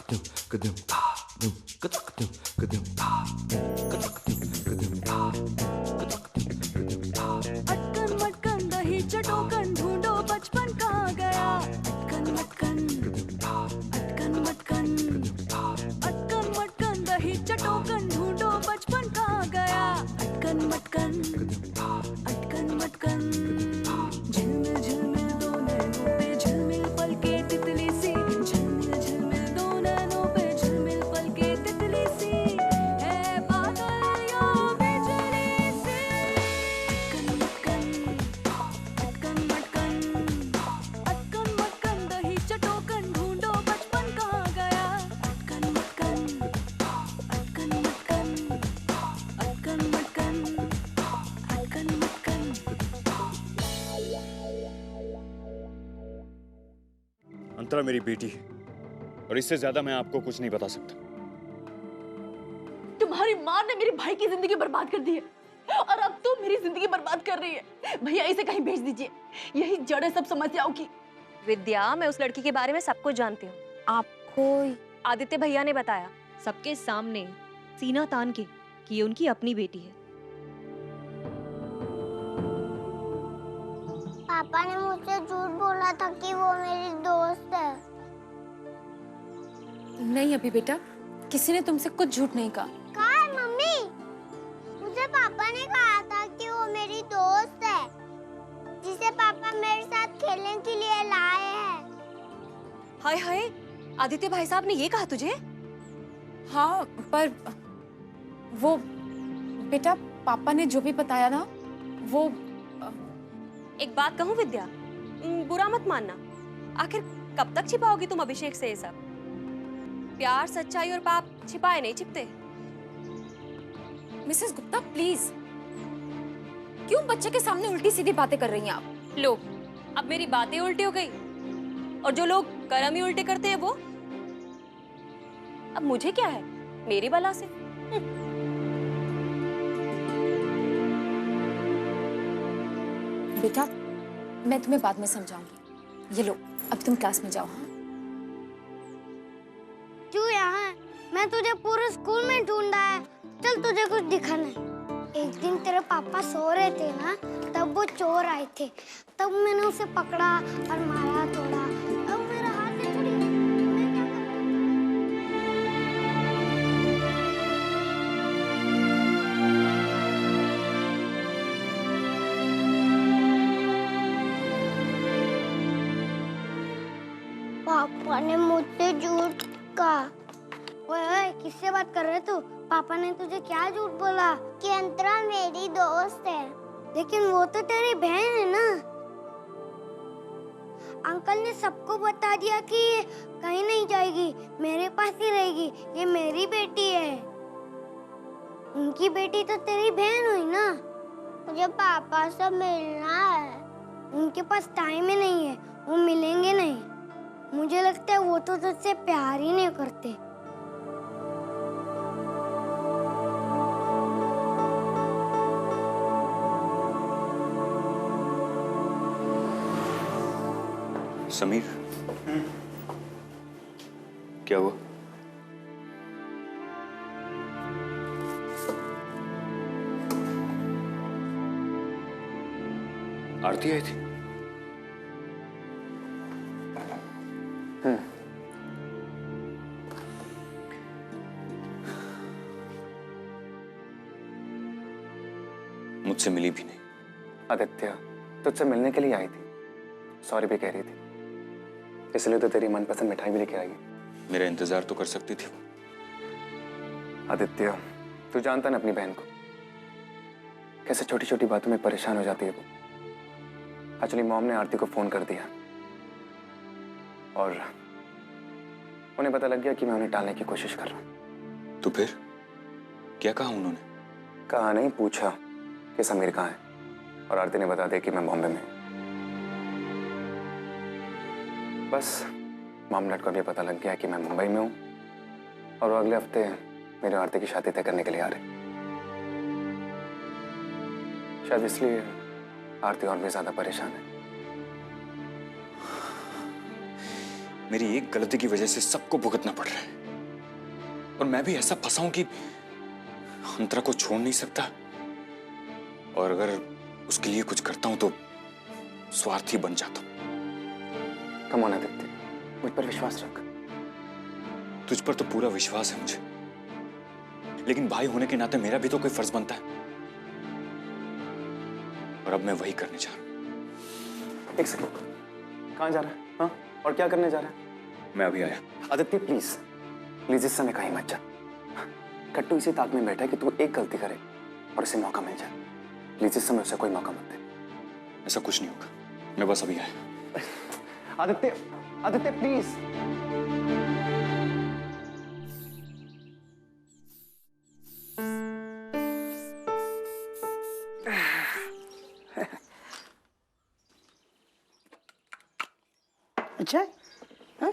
अटकन मटकन दही चटोकन ढूंढो बचपन कहाँ गया। अटकन मटकन अटकन मटकन अटकन मटकन दही चटोकन ढूंढो बचपन कहाँ गया। अटकन मटकन अटकन मटकन झिलमिल झिलमिल दो नैनों पे झिलमिल पल के तितली सी। झिलमिल झिलमिल दो नैनों पे झिलमिल पल के तितली सी। है बादल या बिजली सी। अटकन मटकन अटकन मटकन अटकन मटकन दही चटोकन ढूंढो बचपन कहाँ गया। अटकन मटकन अटकन मटकन अटकन मटकन अटकन मटकन। अंतरा मेरी बेटी है और इससे ज्यादा मैं आपको कुछ नहीं बता सकता। तुम्हारी माँ ने मेरे भाई की जिंदगी बर्बाद कर दी है और अब तुम मेरी जिंदगी बर्बाद कर रही है। भैया इसे कहीं भेज दीजिए, यही जड़ है सब समस्याओं की। विद्या, मैं उस लड़की के बारे में सब कुछ जानती हूँ। आपको आदित्य भैया ने बताया सबके सामने सीना तान के कि ये उनकी अपनी बेटी है। पापा ने मुझसे झूठ बोला था कि वो मेरी दोस्त है। नहीं अभी बेटा, किसी ने तुमसे कुछ झूठ नहीं कहा। कहा है मम्मी? मुझे पापा ने कहा था कि वो मेरी दोस्त है, जिसे पापा मेरे साथ खेलने के लिए लाए हैं। हाय हाय, आदित्य भाई साहब ने ये कहा तुझे? हाँ, पर वो बेटा पापा ने जो भी बताया ना वो एक बात कहूँ विद्या, बुरा मत मानना। आखिर कब तक छिपाओगी तुम अभिषेक से ये सब? प्यार, सच्चाई और पाप छिपाए नहीं छिपते। मिसेस गुप्ता प्लीज, क्यों बच्चे के सामने उल्टी सीधी बातें कर रही हैं आप? लो, अब मेरी बातें उल्टी हो गई और जो लोग कर्म ही उल्टे करते हैं वो? अब मुझे क्या है मेरी बला से? बेटा मैं तुम्हें बाद में समझाऊंगी। ये लो, अब तुम क्लास में जाओ। हाँ, तू यहाँ है? मैं तुझे पूरे स्कूल में ढूंढा है। चल तुझे कुछ दिखा नहीं। एक दिन तेरे पापा सो रहे थे ना, तब वो चोर आए थे। तब मैंने उसे पकड़ा और मारा थोड़ा। अब मेरा हाथ से थोड़ी मैं क्या करूं? पापा ने मुझसे झूठ कहा। ओए किससे बात कर रहे तू? पापा ने तुझे क्या झूठ बोला? कि अंतरा मेरी दोस्त है। लेकिन वो तो तेरी बहन है ना। अंकल ने सबको बता दिया कि ये कहीं नहीं जाएगी, मेरे पास ही रहेगी। ये मेरी बेटी है। उनकी बेटी तो तेरी बहन हुई ना। मुझे पापा से मिलना है। उनके पास टाइम ही नहीं है, वो मिलेंगे नहीं। मुझे लगता है वो तो तुझसे प्यार ही नहीं करते। समीर, क्या हुआ? आरती आई थी? मुझसे मिली भी नहीं। आदित्य तुझसे मिलने के लिए आई थी, सॉरी भी कह रही थी, इसलिए तो तेरी मनपसंद मिठाई भी लेके आई। मेरा इंतजार तो कर सकती थी वो। आदित्य तू जानता ना अपनी बहन को, कैसे छोटी छोटी बातों में परेशान हो जाती है वो। एक्चुअली मॉम ने आरती को फोन कर दिया और उन्हें पता लग गया कि मैं उन्हें टालने की कोशिश कर रहा हूँ। तो फिर क्या कहा उन्होंने? कहा नहीं, पूछा कि समीर कहाँ है और आरती ने बता दिया कि मैं बॉम्बे में हूँ। बस मॉम डैड को भी पता लग गया कि मैं मुंबई में हूँ और वो अगले हफ्ते मेरी आरती की शादी तय करने के लिए आ रहे। शायद इसलिए आरती और भी ज्यादा परेशान है। मेरी एक गलती की वजह से सबको भुगतना पड़ रहा है, और मैं भी ऐसा फंसा हूं कि अंतरा को छोड़ नहीं सकता, और अगर उसके लिए कुछ करता हूं तो स्वार्थी बन जाता हूं। कम ऑन आदित्य, मुझ पर विश्वास रख। तुझ पर तो पूरा विश्वास है मुझे, लेकिन भाई होने के नाते मेरा भी तो कोई फर्ज बनता है, और अब मैं वही करने जा रहा हूं। एक सेकंड, कहाँ जा रहा है? हाँ, और क्या करने जा रहा है? मैं अभी आया। आदित्य प्लीज प्लीज इस समय कहीं मत जा। कट्टू इसी ताक में बैठा है कि तू एक गलती करे और उसे मौका मिल जाए। प्लीज इस समय उसे कोई मौका मत दे। ऐसा कुछ नहीं होगा, मैं बस अभी आया। आदित्य, आदित्य प्लीज। अच्छा है? हाँ?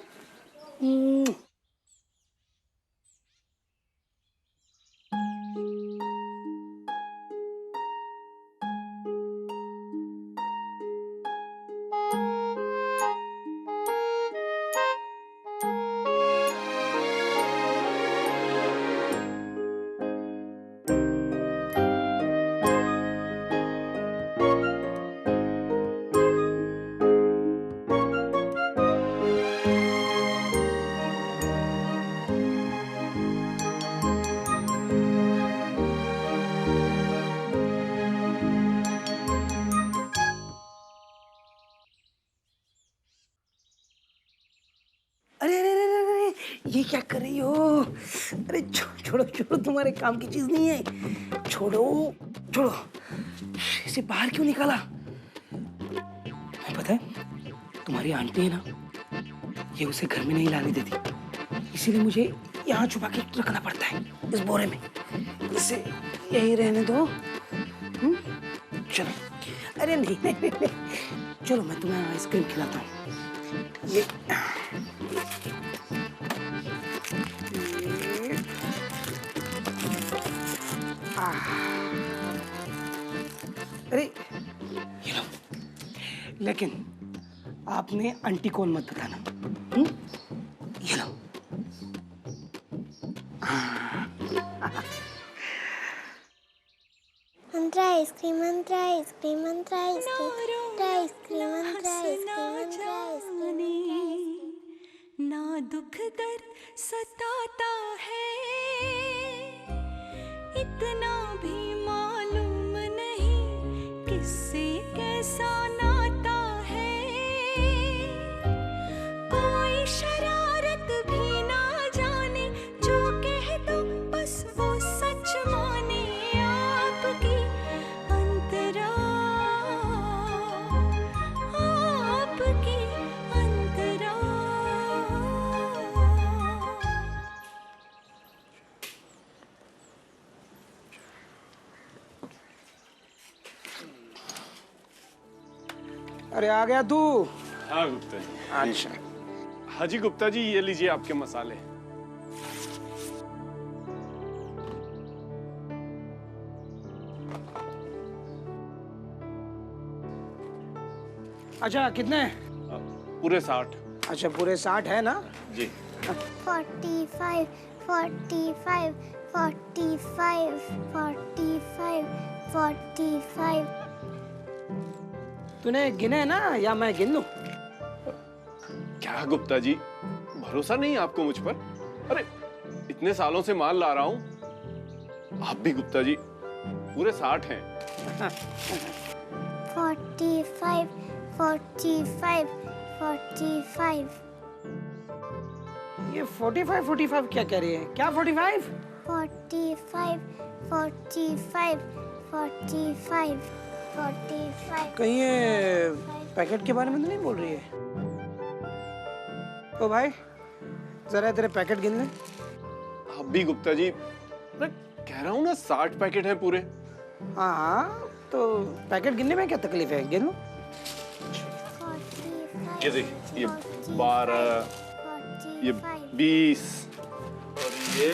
अरे अरे अरे अरे अरे, ये क्या कर रही हो? अरे छोड़ो छोड़ो, तुम्हारे काम की चीज नहीं है। छोड़ो छोड़ो, इसे बाहर क्यों निकाला? तुम्हें पता है तुम्हारी आंटी है ना, ये उसे घर में नहीं लाने देती, इसीलिए मुझे यहाँ छुपा के रखना पड़ता है इस बोरे में। इसे यही रहने दो। चलो, अरे नहीं नहीं नहीं, नहीं। चलो मैं तुम्हें आइसक्रीम खिलाता हूँ। ये अरे ये लो, लेकिन आपने आंटी को मत बताना। ये लो। अंतरा आइसक्रीम, अंतरा आइसक्रीम, अंतरा आइसक्रीम, अंतरा आइसक्रीम, अंतरा आइसक्रीम, अंतरा आइसक्रीम। ना दुख दर्द सताता है, इतना भी मालूम नहीं किससे कैसा नाता है। कोई शरारत भी ना जाने, जो कह दो बस वो सच माने। आपकी अंतरा, आपकी अंतरा। अरे आ गया तू? हाँ गुप्ता जी। अच्छा, हाजी गुप्ता जी, ये लीजिए आपके मसाले। अच्छा कितने? पूरे 60। अच्छा पूरे 60 है ना? जी। 45, 45, 45, 45, 45। तूने गिने ना या मैं गिन लूं? क्या गुप्ता जी, भरोसा नहीं आपको मुझ पर? अरे इतने सालों से माल ला रहा हूं। आप भी गुप्ता जी, पूरे 60 हैं। 45, 45, 45। ये 45 45 क्या कह रही है? क्या 45? 45, 45, 45, 45। कहीं ये पैकेट के बारे में तो नहीं बोल रही है? तो भाई जरा तेरे पैकेट गिन ले। आप भी गुप्ता जी, मैं कह रहा हूं ना 60 पैकेट हैं पूरे। हाँ हाँ, तो पैकेट गिनने में क्या तकलीफ है? गिन लो। ये देखिए, ये 12, ये 20 और ये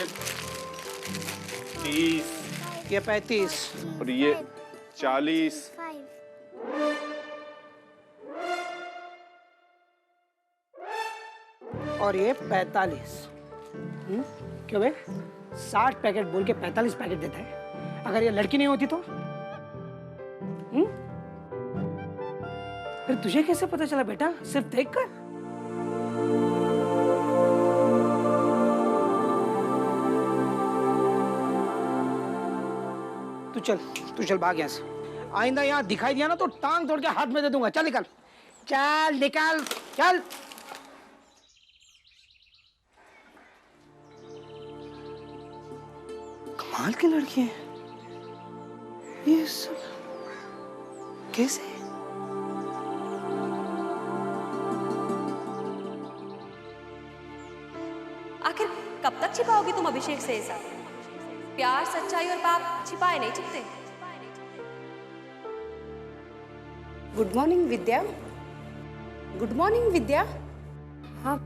30 ये 35 और ये 40। और ये 45। क्यों बे? 60 पैकेट बोल के 45 पैकेट देता है। अगर ये लड़की नहीं होती तो? फिर तुझे कैसे पता चला बेटा? सिर्फ देख कर? तू चल भाग यहाँ से। आइंदा यहाँ दिखाई दिया ना तो टांग तोड़ के हाथ में दे दूंगा। चल निकल, चल निकल, चल। कमाल की लड़की है ये सब। कैसे? आखिर कब तक छिपाओगी तुम अभिषेक से ये सब? प्यार, सच्चाई और पाप छिपाए नहीं छिपते। गुड मॉर्निंग विद्या। गुड मॉर्निंग विद्या। हाँ,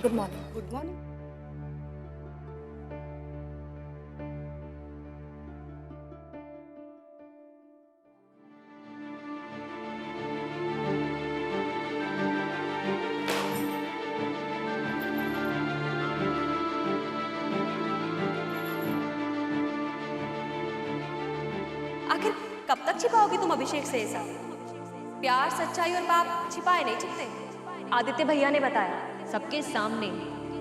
गुड मॉर्निंग। Good morning. आखिर कब तक छिपाओगी तुम अभिषेक से ये सब? प्यार, सच्चाई और पाप छिपाए नहीं छिपते। आदित्य भैया ने बताया सबके सामने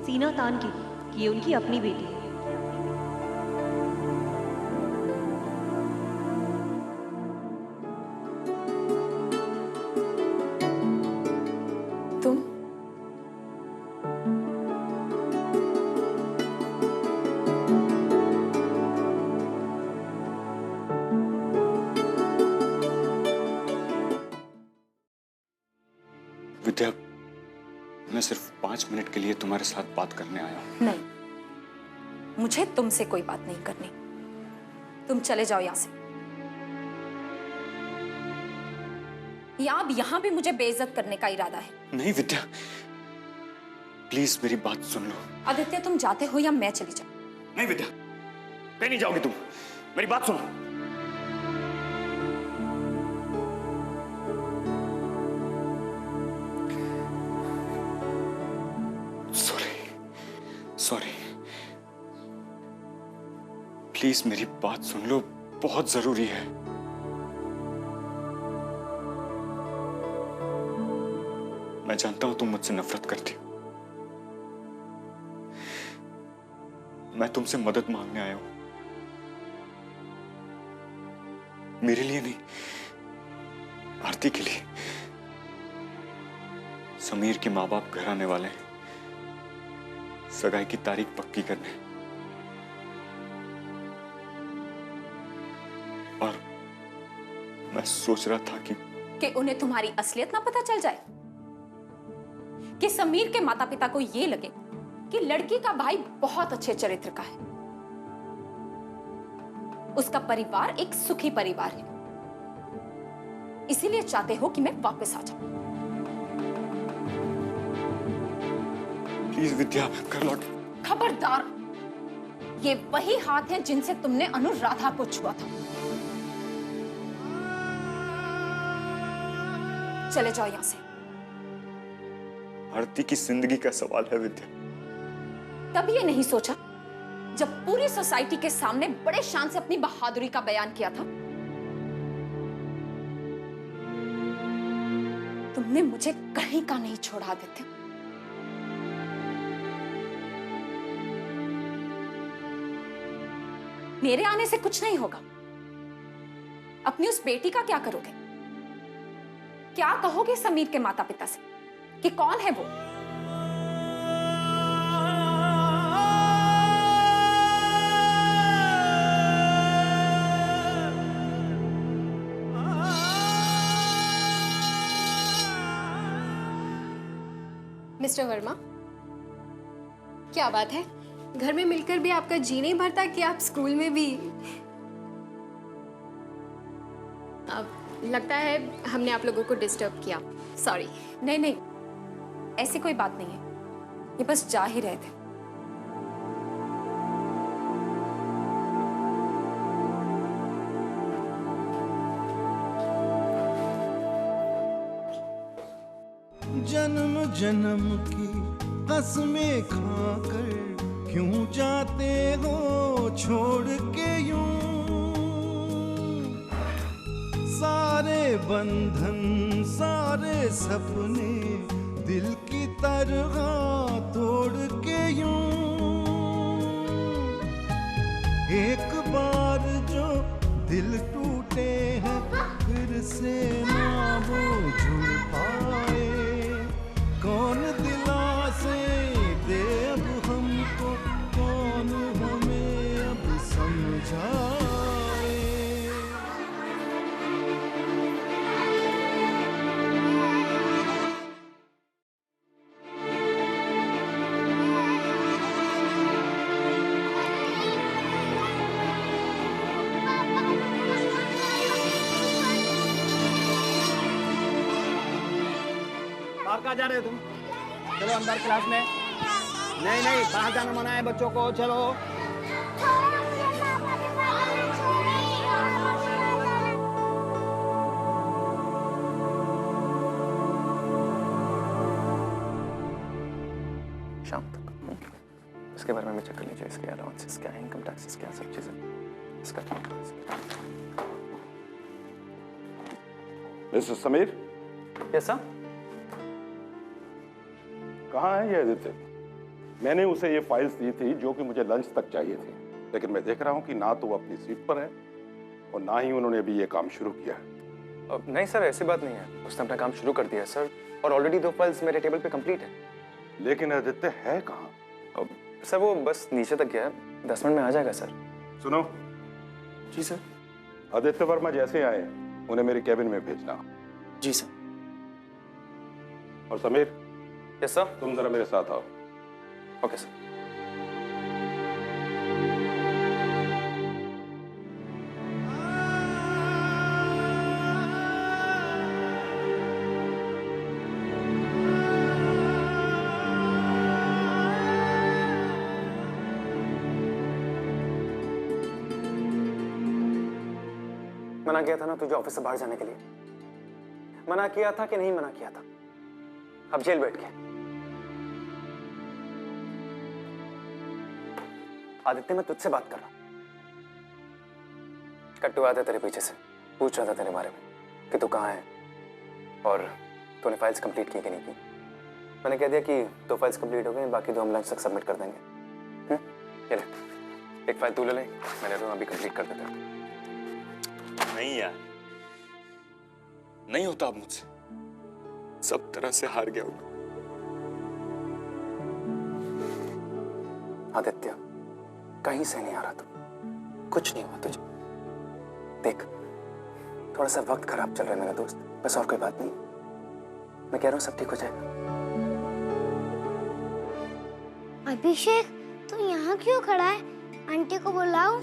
सीना तान की कि ये उनकी अपनी बेटी है। तुम विद्या, मैं सिर्फ 5 मिनट के लिए तुम्हारे साथ बात करने आया हूं। नहीं, मुझे तुमसे कोई बात नहीं करनी। तुम चले जाओ यहां से। या अब यहां भी मुझे बेइज्जत करने का इरादा है? नहीं विद्या, प्लीज मेरी बात सुन लो। आदित्य, तुम जाते हो या मैं चली जाऊं? नहीं विद्या, कहीं नहीं जाओगी तुम, मेरी बात सुनो। सॉरी, प्लीज मेरी बात सुन लो, बहुत जरूरी है। मैं जानता हूं तुम मुझसे नफरत करती हो। मैं तुमसे मदद मांगने आया हूं, मेरे लिए नहीं, आरती के लिए। समीर के माँ बाप घर आने वाले हैं सगाई की तारीख पक्की करने, और मैं सोच रहा था कि उन्हें तुम्हारी असलियत ना पता चल जाए, कि समीर के माता पिता को यह लगे कि लड़की का भाई बहुत अच्छे चरित्र का है, उसका परिवार एक सुखी परिवार है, इसीलिए चाहते हो कि मैं वापस आ जाऊं। प्लीज विद्या, कर लौट। खबरदार, ये वही हाथ हैं जिनसे तुमने अनुराधा को छुआ था। चले जाओ यहां से। आरती की जिंदगी का सवाल है विद्या। तब ये नहीं सोचा जब पूरी सोसाइटी के सामने बड़े शान से अपनी बहादुरी का बयान किया था? तुमने मुझे कहीं का नहीं छोड़ा देते। मेरे आने से कुछ नहीं होगा। अपनी उस बेटी का क्या करोगे? क्या कहोगे समीर के माता पिता से कि कौन है वो? मिस्टर वर्मा, क्या बात है, घर में मिलकर भी आपका जी नहीं भरता कि आप स्कूल में भी? अब लगता है हमने आप लोगों को डिस्टर्ब किया, सॉरी। नहीं नहीं, ऐसी कोई बात नहीं है, ये बस जा ही रहे थे। जन्म जन्म की कसमें खाकर क्यों जाते हो छोड़ के यूं? सारे बंधन सारे सपने दिल की तरह तोड़ के यूं। एक बार जो दिल टूटे हैं फिर से ना वो जुड़ पाए। कौन दिलासे दे अब हमको, कौन हमें अब समझाए। बाहर कहाँ जा रहे हो तुम? चलो अंदर क्लास में। नहीं नहीं, बाहर जाना मना है बच्चों को। चलो शाम तक इसके बारे में भी चेक कर लीजिए। इसके अलाउंसेस क्या है, इनकम टैक्सेस क्या, सब चीजें इसका। मिस्टर समीर। Yes sir. कहाँ है ये आदित्य? मैंने उसे ये फाइल्स दी थी जो कि मुझे लंच तक चाहिए थी, लेकिन मैं देख रहा हूँ कि ना तो वो अपनी सीट पर है और ना ही उन्होंने अभी ये काम शुरू किया है। नहीं सर, ऐसी बात नहीं है। उसने अपना काम शुरू कर दिया सर, और ऑलरेडी 2 फाइल्स मेरे टेबल पे कंप्लीट है। लेकिन आदित्य है कहाँ? सर वो बस नीचे तक गया है, 10 मिनट में आ जाएगा सर। सुनो। जी सर। आदित्य वर्मा जैसे आए उन्हें मेरे कैबिन में भेजना। जी सर। और समीर। Yes sir. तुम जरा मेरे साथ आओ। Okay sir. मना किया था ना तुझे ऑफिस से बाहर जाने के लिए? मना किया था कि नहीं मना किया था? अब जेल बैठ के। आदित्य मैं तुझसे बात कर रहा हूं। कट्टू आया था तेरे पीछे से, पूछ रहा था तेरे बारे में कि तू कहाँ है और तूने फाइल्स कंप्लीट की कि नहीं की। मैंने कह दिया कि 2 फाइल्स कंप्लीट हो गई, बाकी 2 हम लंच तक सबमिट कर देंगे। ये ले, एक फाइल तू ले ले, मैंने तो अभी कंप्लीट कर देता। नहीं यार, नहीं होता अब मुझसे। सब तरह से हार गया हूं। आदित्य कहीं से नहीं आ रहा तू, कुछ नहीं हुआ तुझे। देख थोड़ा सा वक्त खराब चल रहा है मेरा दोस्त, बस और कोई बात नहीं। मैं कह रहा हूँ सब ठीक हो जाएगा। अभिषेक तू यहाँ क्यों खड़ा है? आंटी को बुलाओ।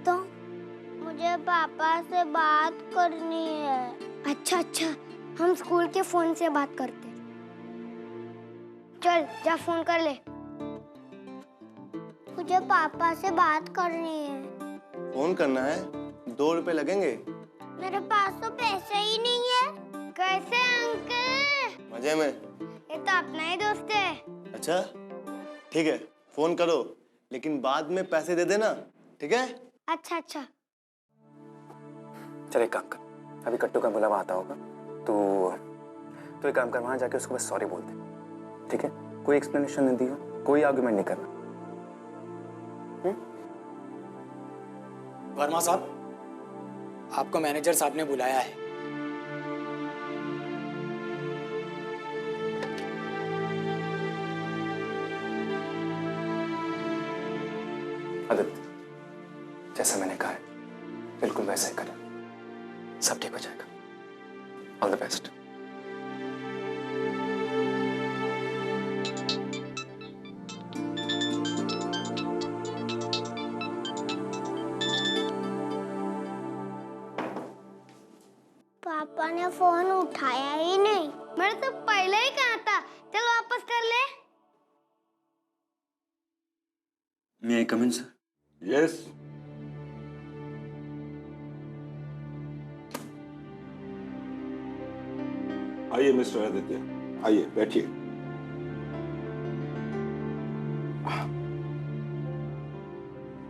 तो मुझे पापा से बात करनी है। अच्छा अच्छा, हम स्कूल के फोन से बात करते। चल जा फोन कर ले। मुझे पापा से बात करनी है। फोन करना है? 2 रुपए लगेंगे। मेरे पास तो पैसे ही नहीं है। कैसे अंकल? मजे में। ये तो अपना ही दोस्त है। अच्छा ठीक है, फोन करो लेकिन बाद में पैसे दे देना, ठीक है? अच्छा अच्छा। चल एक काम कर, अभी कट्टू का बुलावा आता होगा, तो एक काम कर, वहां जाके उसको बस सॉरी बोल दे, ठीक है? कोई एक्सप्लेनेशन नहीं दी हो, कोई आर्गुमेंट नहीं करना। वर्मा साहब, आपको मैनेजर साहब ने बुलाया है। आदित्य जैसा मैंने कहा है बिल्कुल वैसे ही करना, सब ठीक हो जाएगा। All the best. पापा ने फोन उठाया ही नहीं। मैंने तो पहले ही कहा था। चलो वापस कर ले। May I come in, sir? Yes. आइए मिस्टर आदित्य। आइए बैठिए।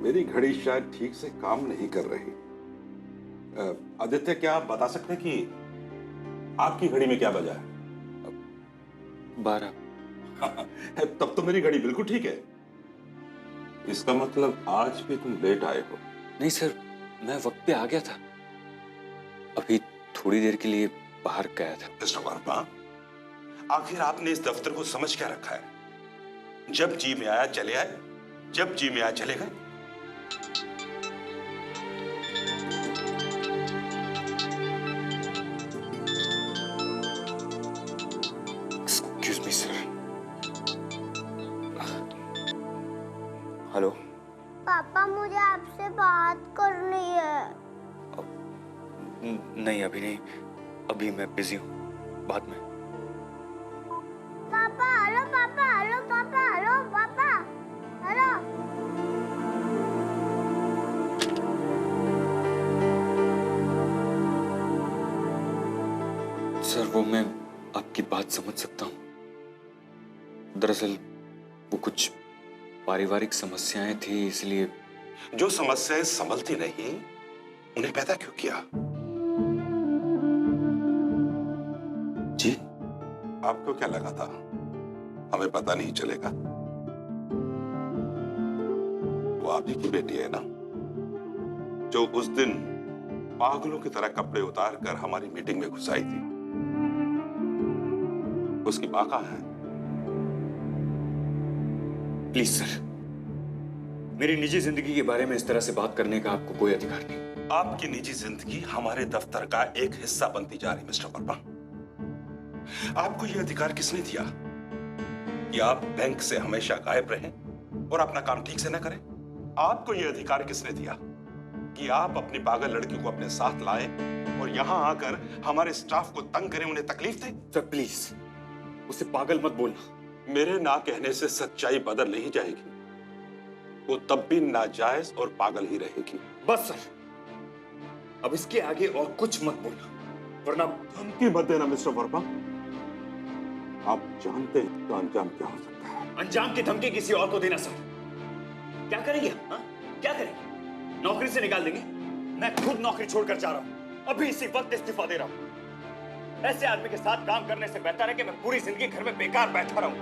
मेरी घड़ी शायद ठीक से काम नहीं कर रही। आदित्य, क्या आप बता सकते हैं कि आपकी घड़ी में क्या बजा है? 12। तब तो मेरी घड़ी बिल्कुल ठीक है। इसका मतलब आज भी तुम लेट आए हो? नहीं सर, मैं वक्त पे आ गया था। अभी थोड़ी देर के लिए बाहर गया था। मिस्टर वर्मा, आखिर आपने इस दफ्तर को समझ क्या रखा है? जब जी में आया चले आए, जब जी में आया चले गए। Excuse me sir. हेलो। पापा, मुझे आपसे बात करनी है। नहीं अभी नहीं, अभी मैं बिजी हूँ, बाद में। पापा हेलो, पापा हेलो, पापा हेलो, पापा हेलो। सर वो मैं आपकी बात समझ सकता हूँ। दरअसल वो कुछ पारिवारिक समस्याएं थी, इसलिए। जो समस्याएं संभलती नहीं, उन्हें पैदा क्यों किया? जी? आपको क्या लगा था हमें पता नहीं चलेगा? वो आप ही की बेटी है ना, जो उस दिन पागलों की तरह कपड़े उतार कर हमारी मीटिंग में घुस आई थी। उसकी मां कहां है? प्लीज सर, मेरी निजी जिंदगी के बारे में इस तरह से बात करने का आपको कोई अधिकार नहीं। आपकी निजी जिंदगी हमारे दफ्तर का एक हिस्सा बनती जा रही मिस्टर वर्मा। आपको यह अधिकार किसने दिया कि आप बैंक से हमेशा गायब रहें और अपना काम ठीक से न करें? आपको यह अधिकार किसने दिया कि आप अपनी पागल लड़की को अपने साथ लाएं और यहां आकर हमारे स्टाफ को तंग करें, उन्हें तकलीफ दें? सर प्लीज उसे पागल मत बोलना। मेरे ना कहने से सच्चाई बदल नहीं जाएगी, वो तब भी नाजायज और पागल ही रहेगी। बस सर, अब इसके आगे और कुछ मत बोलना, वरना। धमकी मत देना मिस्टर वर्मा। आप जानते हैं इसका अंजाम क्या हो सकता है। अंजाम की धमकी किसी और को देना सर, क्या करेंगे हम? हाँ? क्या करेंगे? नौकरी से निकाल देंगे? मैं खुद नौकरी छोड़कर जा रहा हूं, अभी इसी वक्त इस्तीफा दे रहा हूं। ऐसे आदमी के साथ काम करने से बेहतर है कि मैं पूरी जिंदगी घर में बेकार बैठा रहूं।